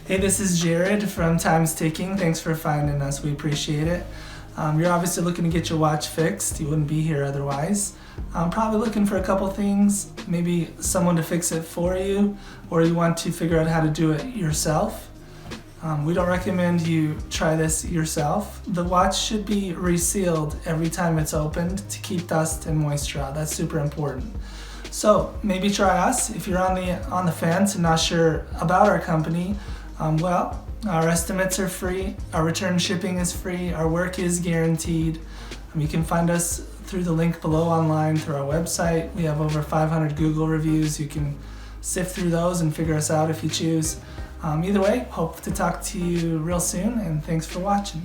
Hey, this is Jared from Time's Ticking. Thanks for finding us. We appreciate it. You're obviously looking to get your watch fixed. You wouldn't be here otherwise. I'm probably looking for a couple things, maybe someone to fix it for you, or you want to figure out how to do it yourself. We don't recommend you try this yourself. The watch should be resealed every time it's opened to keep dust and moisture out. That's super important. So maybe try us. If you're on the fence and not sure about our company, our estimates are free, our return shipping is free, our work is guaranteed. You can find us through the link below online through our website. We have over 500 Google reviews. You can sift through those and figure us out if you choose. Either way, hope to talk to you real soon, and thanks for watching.